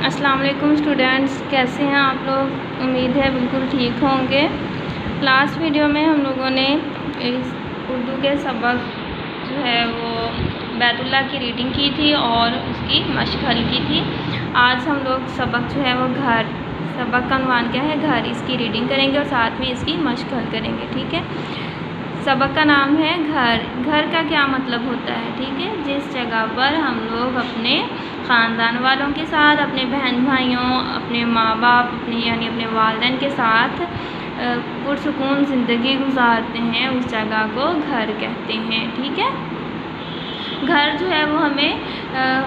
अस्सलाम वालेकुम स्टूडेंट्स, कैसे हैं आप लोग। उम्मीद है बिल्कुल ठीक होंगे। लास्ट वीडियो में हम लोगों ने उर्दू के सबक जो है वो बैतुल्लाह की रीडिंग की थी और उसकी मश्क हल की थी। आज हम लोग सबक जो है वो घर, सबक का उन्वान क्या है, घर, इसकी रीडिंग करेंगे और साथ में इसकी मश्क हल करेंगे। ठीक है, सबक का नाम है घर। घर का क्या मतलब होता है, ठीक है, जिस जगह पर हम लोग अपने ख़ानदान वालों के साथ, अपने बहन भाइयों, अपने माँ बाप, अपने वालिदैन के साथ पुरसुकून ज़िंदगी गुजारते हैं, उस जगह को घर कहते हैं। ठीक है, घर जो है वो हमें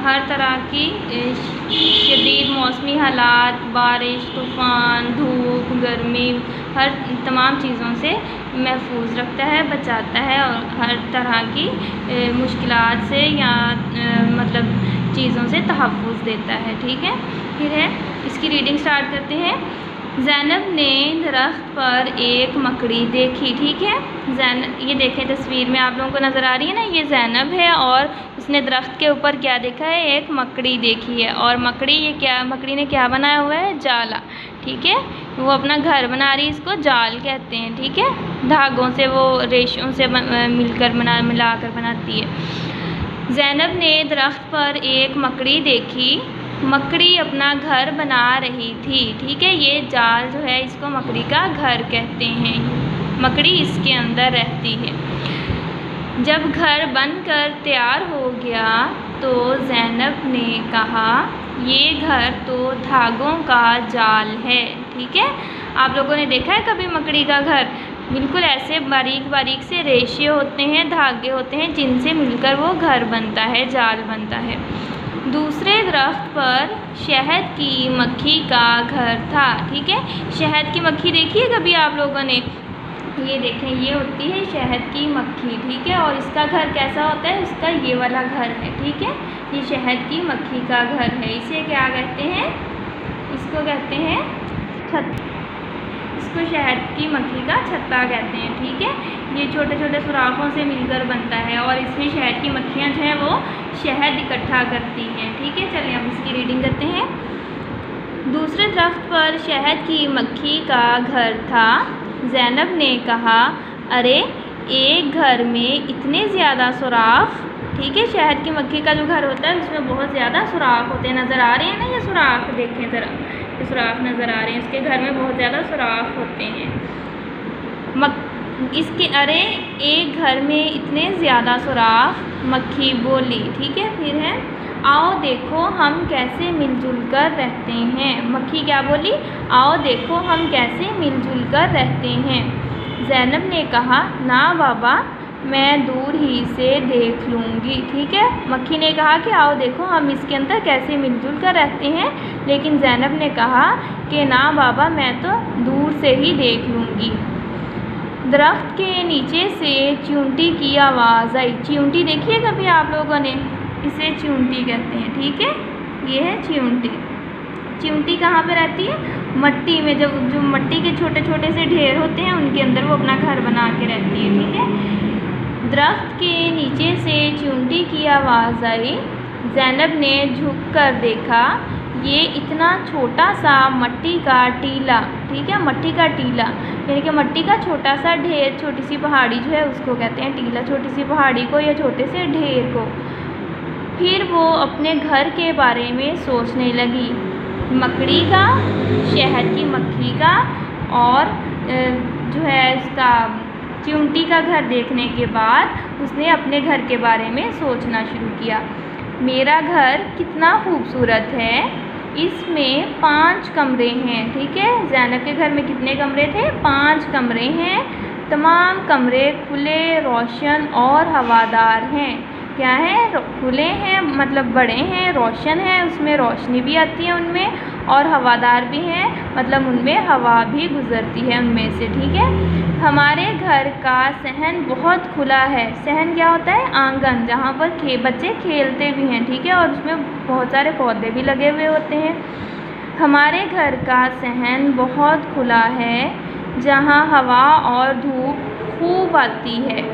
हर तरह की शदीद मौसमी हालात, बारिश, तूफ़ान, धूप, गर्मी, हर तमाम चीज़ों से महफूज रखता है, बचाता है और हर तरह की मुश्किलात से या मतलब चीज़ों से तहफ़्फ़ुज़ देता है। ठीक है, फिर है इसकी रीडिंग स्टार्ट करते हैं। ज़ैनब ने दरख्त पर एक मकड़ी देखी। ठीक है, ये देखें तस्वीर में आप लोगों को नज़र आ रही है ना, ये ज़ैनब है और उसने दरख्त के ऊपर क्या देखा है, एक मकड़ी देखी है। और मकड़ी ने क्या बनाया हुआ है, जाला। ठीक है, वो अपना घर बना रही है, इसको जाल कहते हैं। ठीक है, धागों से, वो रेशों से मिलाकर बनाती है। ज़ैनब ने दरख्त पर एक मकड़ी देखी। मकड़ी अपना घर बना रही थी। ठीक है, ये जाल जो है इसको मकड़ी का घर कहते हैं। मकड़ी इसके अंदर रहती है। जब घर बनकर तैयार हो गया तो ज़ैनब ने कहा, ये घर तो धागों का जाल है। ठीक है, आप लोगों ने देखा है कभी मकड़ी का घर? बिल्कुल ऐसे बारीक बारीक से रेशे होते हैं, धागे होते हैं, जिनसे मिलकर वो घर बनता है, जाल बनता है। दूसरे दरख्त पर शहद की मक्खी का घर था। ठीक है, शहद की मक्खी देखी है कभी आप लोगों ने? ये देखें, ये होती है शहद की मक्खी। ठीक है, और इसका घर कैसा होता है, इसका ये वाला घर है। ठीक है, ये शहद की मक्खी का घर है। इसे क्या कहते हैं, इसको कहते हैं छत, इसको शहद की मक्खी का छत्ता कहते हैं। ठीक है, ये छोटे छोटे सुराखों से मिलकर बनता है और इसमें शहद की मक्खियाँ जो हैं वो शहद इकट्ठा करती हैं। ठीक है, चलिए हम इसकी रीडिंग करते हैं। दूसरे दरख्त पर शहद की मक्खी का घर था। ज़ैनब ने कहा, अरे एक घर में इतने ज़्यादा सुराख। ठीक है, शहद की मक्खी का जो घर होता है उसमें बहुत ज़्यादा सुराख होते हैं। नज़र आ रहे हैं ना ये सुराख, देखें ज़रा, ये सुराख नज़र आ रहे हैं, इसके घर में बहुत ज़्यादा सुराख होते हैं। अरे एक घर में इतने ज़्यादा सुराख, मक्खी बोली। ठीक है, फिर है, आओ देखो हम कैसे मिलजुल कर रहते हैं। मक्खी क्या बोली, आओ देखो हम कैसे मिलजुल कर रहते हैं। ज़ैनब ने कहा, ना बाबा, मैं दूर ही से देख लूँगी। ठीक है, मक्खी ने कहा कि आओ देखो हम इसके अंदर कैसे मिलजुल कर रहते हैं, लेकिन ज़ैनब ने कहा कि ना बाबा, मैं तो दूर से ही देख लूँगी। दरख्त के नीचे से चींटी की आवाज़ आई। चींटी देखिए कभी आप लोगों ने? इसे चींटी कहते हैं। ठीक है, ये है चींटी। चींटी कहाँ पे रहती है, मट्टी में। जब जो मट्टी के छोटे छोटे से ढेर होते हैं उनके अंदर वो अपना घर बना के रहती है। ठीक है, दरख्त के नीचे से चींटी की आवाज़ आई। ज़ैनब ने झुक कर देखा, ये इतना छोटा सा मट्टी का टीला। ठीक है, मट्टी का टीला यानी कि मट्टी का छोटा सा ढेर, छोटी सी पहाड़ी जो है उसको कहते हैं टीला, छोटी सी पहाड़ी को या छोटे से ढेर को। फिर वो अपने घर के बारे में सोचने लगी, मकड़ी का, शहद की मक्खी का और जो है इसका चींटी का घर देखने के बाद उसने अपने घर के बारे में सोचना शुरू किया। मेरा घर कितना खूबसूरत है, इसमें 5 कमरे हैं। ठीक है, ज़ैनब के घर में कितने कमरे थे, 5 कमरे हैं। तमाम कमरे खुले, रोशन और हवादार हैं। क्या है, खुले हैं मतलब बड़े हैं, रोशन है, उसमें रोशनी भी आती है उनमें, और हवादार भी हैं मतलब उनमें हवा भी गुजरती है उनमें से। ठीक है, हमारे घर का सहन बहुत खुला है। सहन क्या होता है, आंगन, जहाँ पर बच्चे खेलते भी हैं। ठीक है, और उसमें बहुत सारे पौधे भी लगे हुए होते हैं। हमारे घर का सहन बहुत खुला है, जहाँ हवा और धूप खूब आती है।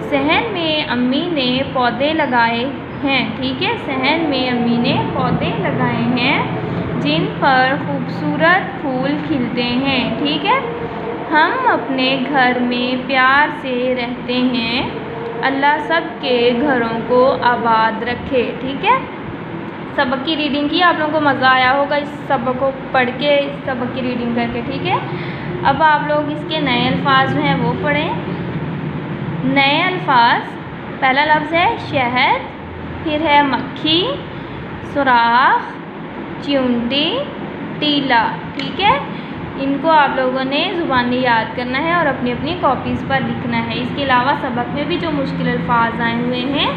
सहन में अम्मी ने पौधे लगाए हैं। ठीक है, सहन में अम्मी ने पौधे लगाए हैं पर खूबसूरत फूल खिलते हैं। ठीक है, हम अपने घर में प्यार से रहते हैं, अल्लाह सबके घरों को आबाद रखे। ठीक है, सबक की रीडिंग की, आप लोगों को मज़ा आया होगा इस सबक को पढ़ के, इस सबक की रीडिंग करके। ठीक है, अब आप लोग इसके नए अल्फाज जो हैं वो पढ़ें। नए अल्फाज, पहला लफ्ज़ है शहद, फिर है मक्खी, सुराख, चिमटी, टीला। ठीक है, इनको आप लोगों ने ज़ुबानी याद करना है और अपनी अपनी कॉपीज़ पर लिखना है। इसके अलावा सबक में भी जो मुश्किल अल्फाज आए हुए हैं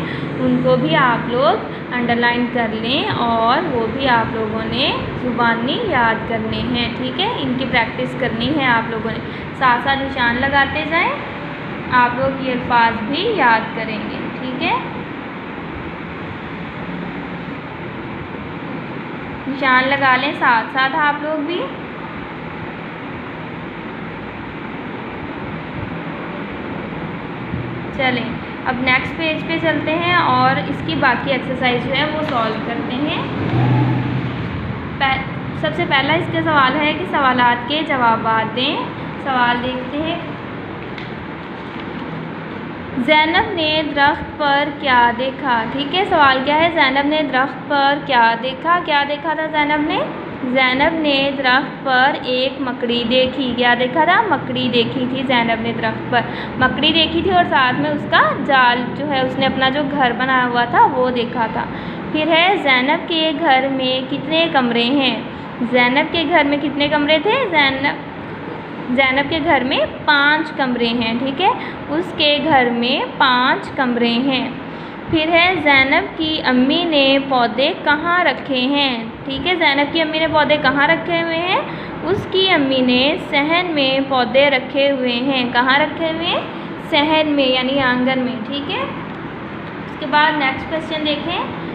उनको भी आप लोग अंडरलाइन कर लें और वो भी आप लोगों ने ज़ुबानी याद करने हैं। ठीक है, इनकी प्रैक्टिस करनी है आप लोगों ने, साथ साथ निशान लगाते जाएं, आप लोग ये अल्फाज भी याद करेंगे। ठीक है, निशान लगा लें साथ साथ आप लोग भी। चलें, अब नेक्स्ट पेज पे चलते हैं और इसकी बाकी एक्सरसाइज जो है वो सॉल्व करते हैं। सबसे पहला इसका सवाल है कि सवालात के जवाब दें। सवाल देखते हैं। ज़ैनब ने दरख्त पर क्या देखा? ठीक है, सवाल क्या है, ज़ैनब ने दरख्त पर क्या देखा? क्या देखा था ज़ैनब ने? ज़ैनब ने दरख्त पर एक मकड़ी देखी। क्या देखा था? मकड़ी देखी थी ज़ैनब ने दरख्त पर, मकड़ी देखी थी और साथ में उसका जाल जो है, उसने अपना जो घर बनाया हुआ था वो देखा था। फिर है ज़ैनब के घर में कितने कमरे हैं? ज़ैनब के घर में कितने कमरे थे? ज़ैनब के घर में 5 कमरे हैं। ठीक है, उसके घर में 5 कमरे हैं। फिर है ज़ैनब की अम्मी ने पौधे कहाँ रखे हैं? ठीक है, ज़ैनब की अम्मी ने पौधे कहाँ रखे हुए हैं? उसकी अम्मी ने सहन में पौधे रखे हुए हैं। कहाँ रखे हुए हैं? सहन में, यानी आंगन में। ठीक है, उसके बाद नेक्स्ट क्वेश्चन देखें।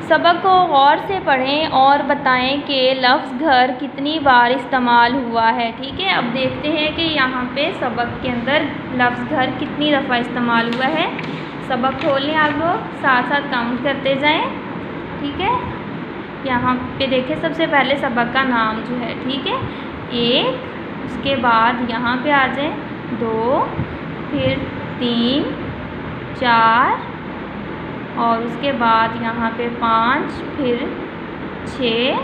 सबक को गौर से पढ़ें और बताएं कि लफ्ज़ घर कितनी बार इस्तेमाल हुआ है। ठीक है, अब देखते हैं कि यहाँ पे सबक के अंदर लफ्ज़ घर कितनी दफ़ा इस्तेमाल हुआ है। सबक खोल लें आप लोग, साथ साथ काउंट करते जाएं। ठीक है, यहाँ पे देखें, सबसे पहले सबक का नाम जो है, ठीक है, 1, उसके बाद यहाँ पे आ जाएं 2, फिर 3, 4 और उसके बाद यहाँ पे 5, फिर 6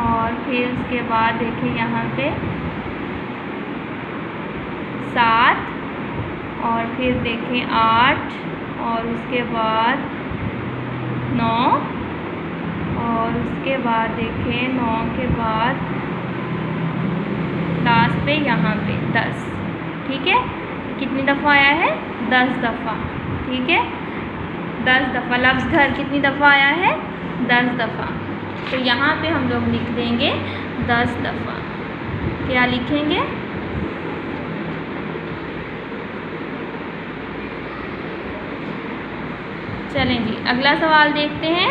और फिर उसके बाद देखिए यहाँ पे 7 और फिर देखें 8 और उसके बाद 9 और उसके बाद देखें 9 के बाद लास्ट पे यहाँ पे 10। ठीक है, कितनी दफ़ा आया है? 10 दफ़ा। ठीक है, 10 दफ़ा लफ्ज़ घर कितनी दफ़ा आया है? 10 दफ़ा। तो यहाँ पे हम लोग लिख देंगे 10 दफ़ा। क्या लिखेंगे? चलें जी, अगला सवाल देखते हैं।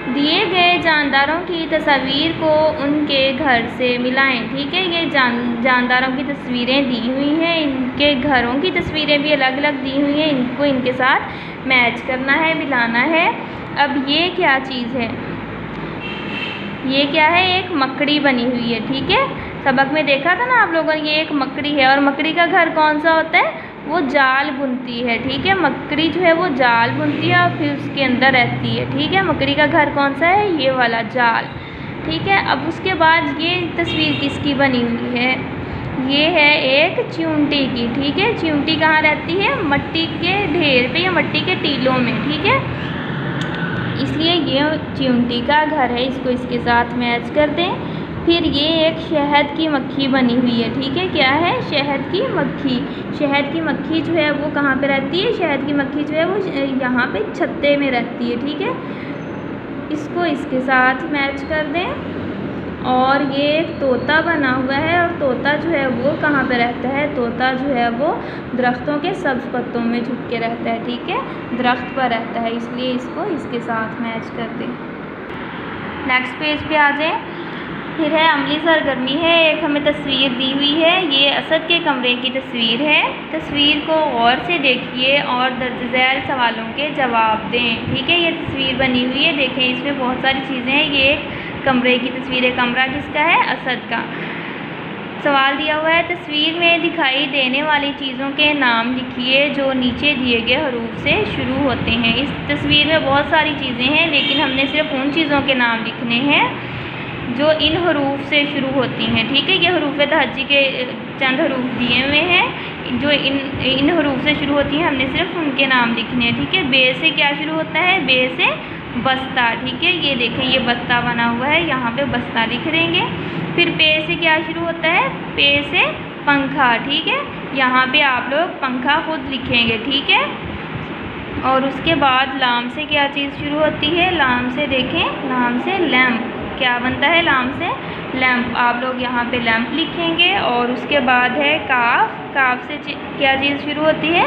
दिए गए जानदारों की तस्वीर को उनके घर से मिलाएं। ठीक है, ये जानदारों की तस्वीरें दी हुई हैं, इनके घरों की तस्वीरें भी अलग अलग दी हुई हैं, इनको इनके साथ मैच करना है, मिलाना है। अब ये क्या चीज़ है? ये क्या है? एक मकड़ी बनी हुई है। ठीक है, सबक में देखा था ना आप लोगों ने, ये एक मकड़ी है और मकड़ी का घर कौन सा होता है? वो जाल बुनती है। ठीक है, मकड़ी जो है वो जाल बुनती है और फिर उसके अंदर रहती है। ठीक है, मकड़ी का घर कौन सा है? ये वाला जाल। ठीक है, अब उसके बाद ये तस्वीर किसकी बनी हुई है? ये है एक चिमटी की। ठीक है, चिमटी कहाँ रहती है? मिट्टी के ढेर पे या मिट्टी के टीलों में। ठीक है, इसलिए ये चिमटी का घर है, इसको इसके साथ मैच कर दें। फिर ये एक शहद की मक्खी बनी हुई है। ठीक है, क्या है? शहद की मक्खी। शहद की मक्खी जो है वो कहाँ पे रहती है? शहद की मक्खी जो है वो यहाँ पे छत्ते में रहती है। ठीक है, इसको इसके साथ मैच कर दें। और ये एक तोता बना हुआ है और तोता जो है वो कहाँ पे रहता है? तोता जो है वो दरख्तों के सब्ज़ पत्तों में झुक के रहता है। ठीक है, दरख्त पर रहता है, इसलिए इसको इसके साथ मैच कर दें। नेक्स्ट पेज पे आ जाएं। फिर है अमली सरगर्मी है, एक हमें तस्वीर दी हुई है, ये असद के कमरे की तस्वीर है। तस्वीर को गौर से देखिए और दर्ज झैल सवालों के जवाब दें। ठीक है, ये तस्वीर बनी हुई है, देखें इसमें बहुत सारी चीज़ें हैं। ये एक कमरे की तस्वीर है। कमरा किसका है? असद का। सवाल दिया हुआ है, तस्वीर में दिखाई देने वाली चीज़ों के नाम लिखिए जो नीचे दिए गए हरूफ से शुरू होते हैं। इस तस्वीर में बहुत सारी चीज़ें हैं, लेकिन हमने सिर्फ उन चीज़ों के नाम लिखने हैं जो इन हरूफ से शुरू होती हैं। ठीक है, ये हरूफ तहज्जी के चंद हरूफ दिए हुए हैं जो इन हरूफ से शुरू होती हैं, हमने सिर्फ उनके नाम लिखने हैं। ठीक है, बे से क्या शुरू होता है? बे से बस्ता। ठीक है, ये देखें, ये बस्ता बना हुआ है, यहाँ पे बस्ता लिख देंगे। फिर पे से क्या शुरू होता है? पे से पंखा। ठीक है, यहाँ पे आप लोग पंखा खुद लिखेंगे। ठीक है, और उसके बाद लाम से क्या चीज़ शुरू होती है? लाम से देखें, लाम से लैम्प। क्या बनता है? लाम से लैम्प। आप लोग यहाँ पे लैम्प लिखेंगे। और उसके बाद है काफ। काफ से क्या चीज़ शुरू होती है?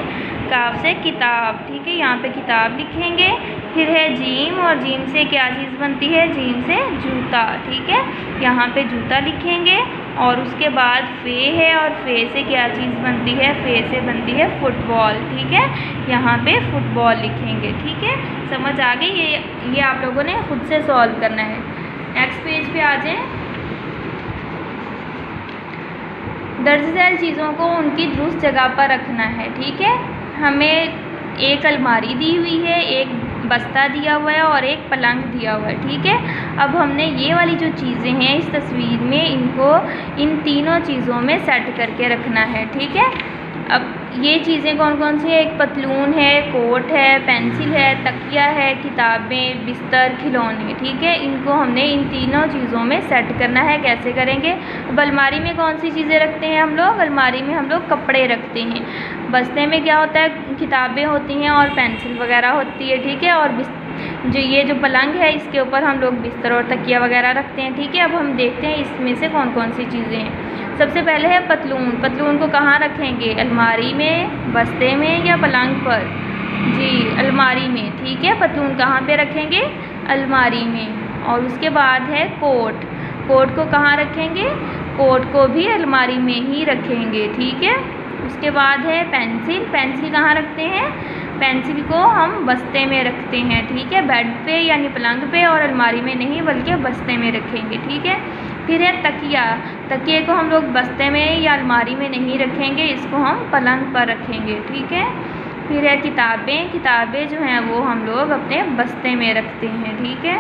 काफ से किताब। ठीक है, यहाँ पे किताब लिखेंगे। फिर है जीम, और जीम से क्या चीज़ बनती है? जीम से जूता। ठीक है, यहाँ पे जूता लिखेंगे। और उसके बाद फे है, और फे से क्या चीज़ बनती है? फे से बनती है फुटबॉल। ठीक है, यहाँ पे फुटबॉल लिखेंगे। ठीक है, समझ आ गई? ये आप लोगों ने खुद से सॉल्व करना है। नेक्स्ट पेज पे आ जाएं। दर्ज झैल चीज़ों को उनकी दुरुस्त जगह पर रखना है। ठीक है, हमें एक अलमारी दी हुई है, एक बस्ता दिया हुआ है और एक पलंग दिया हुआ है। ठीक है, अब हमने ये वाली जो चीज़ें हैं इस तस्वीर में, इनको इन तीनों चीज़ों में सेट करके रखना है। ठीक है, अब ये चीज़ें कौन कौन सी है? एक पतलून है, कोट है, पेंसिल है, तकिया है, किताबें, बिस्तर, खिलौने। ठीक है, इनको हमने इन तीनों चीज़ों में सेट करना है। कैसे करेंगे? अब अलमारी में कौन सी चीज़ें रखते हैं हम लोग? अलमारी में हम लोग कपड़े रखते हैं। बस्ते में क्या होता है? किताबें होती हैं और पेंसिल वगैरह होती है। ठीक है, और ये जो पलंग है इसके ऊपर हम लोग बिस्तर और तकिया वगैरह रखते हैं। ठीक है, अब हम देखते हैं इसमें से कौन कौन सी चीज़ें हैं। सबसे पहले है पतलून। पतलून को कहाँ रखेंगे? अलमारी में, बस्ते में या पलंग पर? जी, अलमारी में। ठीक है, पतलून कहाँ पे रखेंगे? अलमारी में। और उसके बाद है कोट। कोट को कहाँ रखेंगे? कोट को भी अलमारी में ही रखेंगे। ठीक है, उसके बाद है पेंसिल। पेंसिल कहाँ रखते हैं? पेंसिल को हम बस्ते में रखते हैं। ठीक है, बेड पे यानी पलंग पे, और अलमारी में नहीं बल्कि बस्ते में रखेंगे। ठीक है, फिर है तकिया। तकिए को हम लोग बस्ते में या अलमारी में नहीं रखेंगे, इसको हम पलंग पर रखेंगे। ठीक है, फिर है किताबें। किताबें जो हैं वो हम लोग अपने बस्ते में रखते हैं। ठीक है,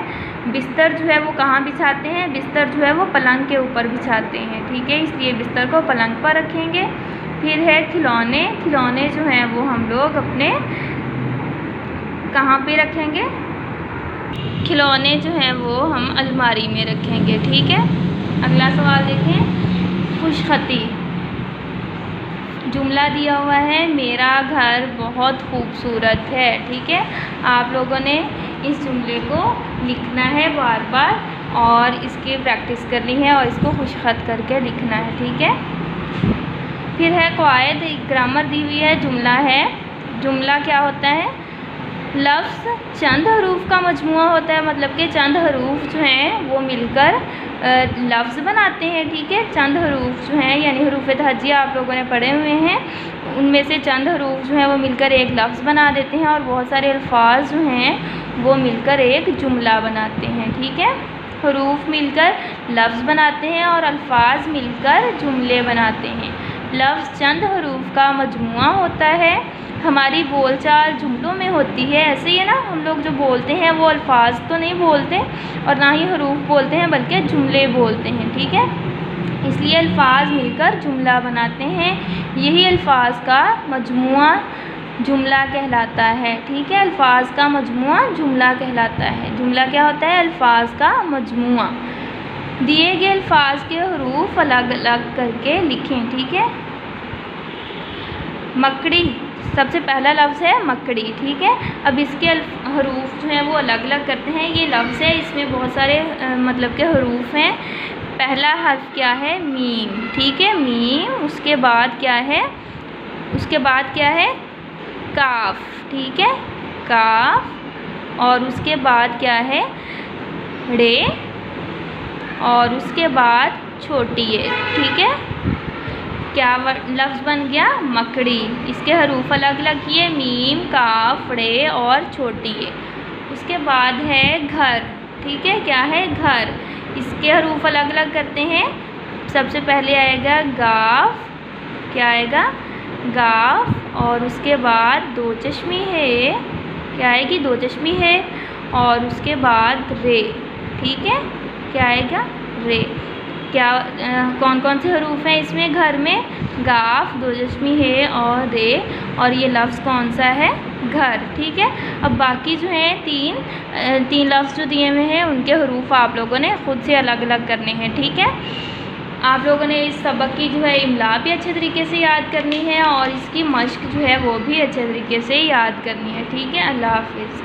बिस्तर जो है वो कहाँ बिछाते हैं? बिस्तर जो है वो पलंग के ऊपर बिछाते हैं। ठीक है, इसलिए बिस्तर को पलंग पर रखेंगे। फिर है खिलौने। खिलौने जो हैं वो हम लोग अपने कहाँ पे रखेंगे? खिलौने जो हैं वो हम अलमारी में रखेंगे। ठीक है, अगला सवाल देखें। खुशखती। जुमला दिया हुआ है, मेरा घर बहुत खूबसूरत है। ठीक है, आप लोगों ने इस जुमले को लिखना है बार बार और इसकी प्रैक्टिस करनी है और इसको खुशखत करके लिखना है। ठीक है, फिर है क़वायद। ग्रामर दी हुई है, जुमला है। जुमला क्या होता है? लफ्ज़ चंद हरूफ का मजमुआ होता है, मतलब कि चंद हरूफ जो हैं वो मिलकर लफ्ज़ बनाते हैं। ठीक है, चंद हरूफ जो हैं यानी हरूफ तहज्जी आप लोगों ने पढ़े हुए हैं, उनमें से चंद हरूफ जो हैं वो मिलकर एक लफ्ज़ बना देते हैं और बहुत सारे अल्फाज जो हैं वो मिलकर एक जुमला बनाते हैं। ठीक है, हरूफ मिलकर लफ्ज़ बनाते हैं और अल्फाज मिलकर जुमले बनाते हैं। लफ्ज़ चंद हरूफ का मजमुआ होता है। हमारी बोलचाल जुमलों में होती है। ऐसे ही है ना, हम लोग जो बोलते हैं वो अल्फाज तो नहीं बोलते और ना ही हरूफ बोलते हैं बल्कि जुमले बोलते हैं। ठीक है, इसलिए अल्फाज मिलकर जुमला बनाते हैं। यही अल्फाज का मजमुआ जुमला कहलाता है। ठीक है, अल्फाज का मजमुआ जुमला कहलाता है। जुमला क्या होता है? अल्फाज का मजमुआ। दिए गए अल्फाज के हरूफ अलग अलग करके लिखें। ठीक है, मकड़ी सबसे पहला लफ्ज़ है मकड़ी। ठीक है, अब इसके हरूफ जो हैं वो अलग अलग करते हैं। ये लफ्ज़ है, इसमें बहुत सारे मतलब के हरूफ हैं। पहला हर्फ क्या है? मीम। ठीक है, मीम। उसके बाद क्या है? उसके बाद क्या है? काफ। ठीक है, काफ। और उसके बाद क्या है? रे। और उसके बाद छोटी है। ठीक है, क्या लफ्ज़ बन गया? मकड़ी। इसके हरूफ अलग अलग किए, मीम, काफ, रे और छोटी है। उसके बाद है घर। ठीक है, क्या है? घर। इसके हरूफ अलग अलग करते हैं। सबसे पहले आएगा गाफ, क्या आएगा, गाफ, और उसके बाद दो चश्मी है, क्या आएगी, दो चश्मी है, और उसके बाद रे, ठीक है, क्या आएगा, रे। क्या कौन कौन से हरूफ हैं इसमें, घर में, गाफ, दो चश्मी है और रे, और ये लफ्ज़ कौन सा है, घर, ठीक है। अब बाकी जो है तीन लफ्ज़ जो दिए हुए हैं उनके हरूफ आप लोगों ने ख़ुद से अलग अलग करने हैं, ठीक है। आप लोगों ने इस सबक की जो है इमला भी अच्छे तरीके से याद करनी है और इसकी मश्क जो है वो भी अच्छे तरीके से याद करनी है, ठीक है। अल्लाह हाफिज़।